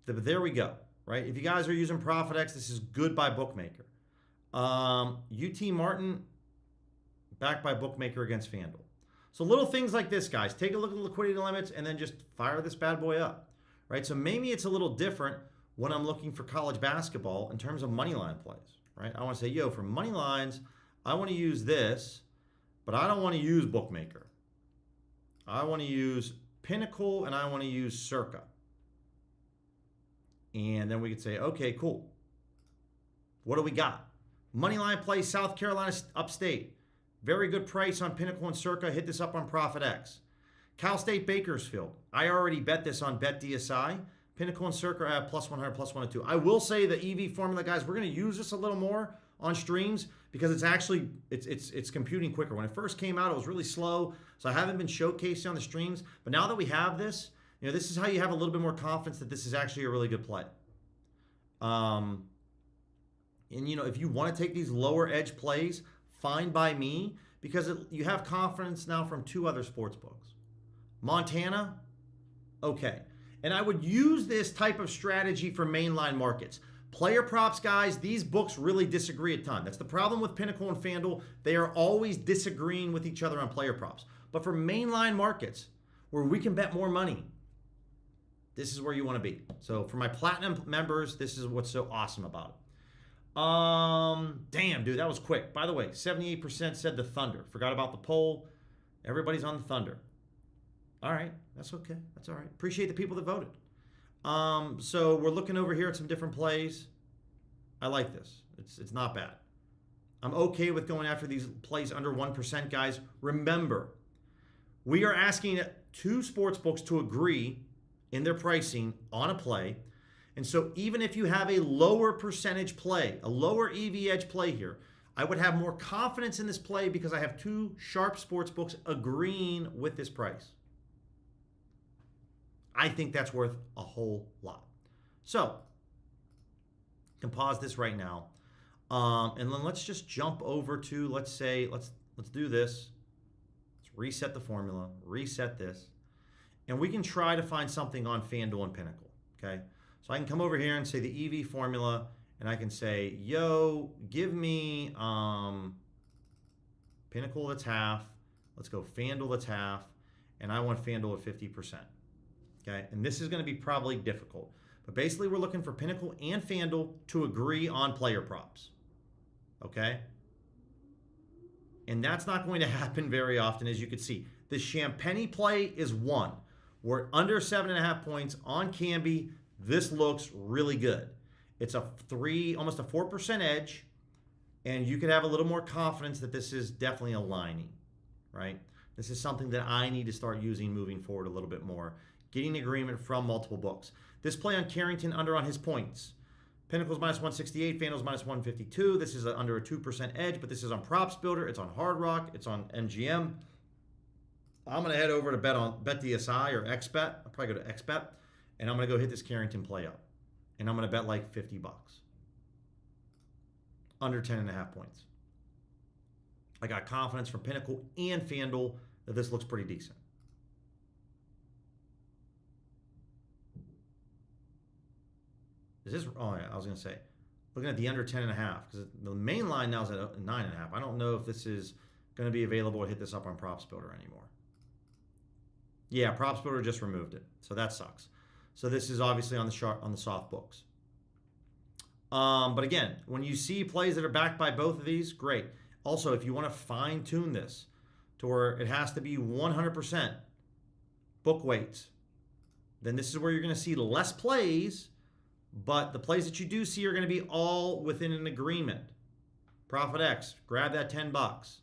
But there we go, right? If you guys are using ProfitX, this is good by Bookmaker. UT Martin, backed by Bookmaker against FanDuel. So little things like this, guys. Take a look at the liquidity limits and then just fire this bad boy up, right? So maybe it's a little different when I'm looking for college basketball in terms of money line plays, right? I want to say, yo, for money lines, I want to use this, but I don't want to use Bookmaker. I want to use Pinnacle and I want to use Circa. And then we could say, okay, cool. What do we got? Moneyline play, South Carolina upstate. Very good price on Pinnacle and Circa. Hit this up on ProfitX. Cal State Bakersfield. I already bet this on BetDSI. Pinnacle and Circa have plus 100, plus 102. I will say the EV formula, guys, we're going to use this a little more on streams because it's actually, it's computing quicker. When it first came out, it was really slow, so I haven't been showcasing on the streams. But now that we have this, this is how you have a little bit more confidence that this is actually a really good play. And, if you want to take these lower edge plays, fine by me, because you have confidence now from two other sports books. Montana, okay. And I would use this type of strategy for mainline markets. Player props, guys, these books really disagree a ton. That's the problem with Pinnacle and FanDuel. They are always disagreeing with each other on player props. But for mainline markets, where we can bet more money, this is where you want to be. So for my Platinum members, this is what's so awesome about it. Damn, dude, that was quick. By the way, 78% said the Thunder. Forgot about the poll. Everybody's on the Thunder. All right, that's okay. That's all right. Appreciate the people that voted. So we're looking over here at some different plays. I like this. It's not bad. I'm okay with going after these plays under 1%, guys. Remember, we are asking two sports books to agree in their pricing on a play. And so even if you have a lower percentage play, a lower EV edge play here, I would have more confidence in this play because I have two sharp sports books agreeing with this price. I think that's worth a whole lot. So, you can pause this right now. And then let's just jump over to, let's do this. Let's reset the formula, reset this. And we can try to find something on FanDuel and Pinnacle, okay? So I can come over here and say the EV formula, and I can say, yo, give me Pinnacle that's half. Let's go FanDuel that's half. And I want FanDuel at 50%. Okay, and this is going to be probably difficult. But basically, we're looking for Pinnacle and FanDuel to agree on player props. Okay? And that's not going to happen very often, as you can see. The Champagne play is 1. We're under 7.5 points on Canby. This looks really good. It's a 3, almost a 4% edge, and you could have a little more confidence that this is definitely aligning, right? This is something that I need to start using moving forward a little bit more. Getting agreement from multiple books. This play on Carrington under on his points. Pinnacle's minus 168, FanDuel's minus 152. This is under a 2% edge, but this is on Props Builder. It's on Hard Rock. It's on MGM. I'm going to head over to BetDSI or XBet. I'll probably go to XBet, and I'm going to go hit this Carrington play up. And I'm going to bet like $50. Under 10.5 points. I got confidence from Pinnacle and FanDuel that this looks pretty decent. Is this, oh yeah, I was going to say, looking at the under 10.5, because the main line now is at 9.5. I don't know if this is going to be available to hit this up on Props Builder anymore. Yeah, Props Builder just removed it, so that sucks. So this is obviously on the soft books. But again, when you see plays that are backed by both of these, great. Also, if you want to fine tune this to where it has to be 100% book weights, then this is where you're going to see less plays. But the plays that you do see are going to be all within an agreement. Profit X, grab that $10.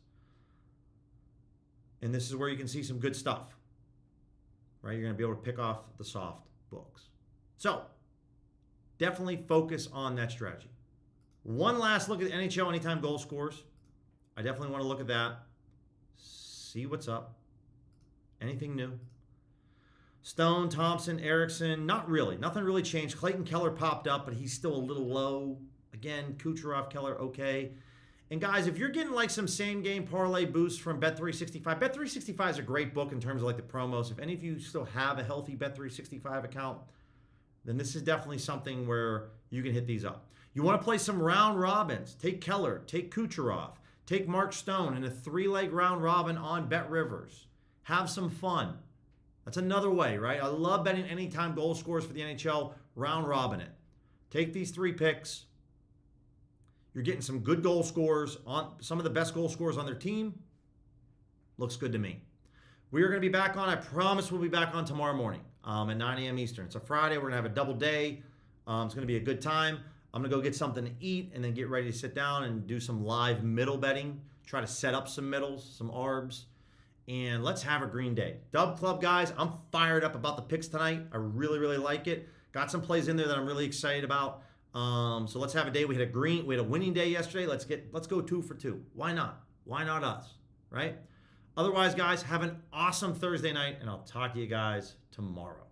And this is where you can see some good stuff. Right? You're going to be able to pick off the soft books. So, definitely focus on that strategy. One last look at NHL anytime goal scores. I definitely want to look at that. See what's up. Anything new? Stone, Thompson, Erickson, not really. Nothing really changed. Clayton Keller popped up, but he's still a little low. Again, Kucherov, Keller, okay. And guys, if you're getting like some same-game parlay boosts from Bet365, Bet365 is a great book in terms of like the promos. If any of you still have a healthy Bet365 account, then this is definitely something where you can hit these up. You want to play some round robins. Take Keller, take Kucherov, take Mark Stone in a 3-leg round robin on Bet Rivers. Have some fun. That's another way, right? I love betting anytime goal scores for the NHL, round robin it. Take these 3 picks. You're getting some good goal scores, on some of the best goal scorers on their team. Looks good to me. We are going to be back on, I promise we'll be back on tomorrow morning at 9 a.m. Eastern. It's a Friday. We're going to have a double day. It's going to be a good time. I'm going to go get something to eat and then get ready to sit down and do some live middle betting. Try to set up some middles, some arbs. And let's have a green day. Dub Club, guys, I'm fired up about the picks tonight. I really, really like it. Got some plays in there that I'm really excited about. So let's have a day. We had a winning day yesterday. Let's go 2 for 2. Why not? Why not us? Right? Otherwise, guys, have an awesome Thursday night, and I'll talk to you guys tomorrow.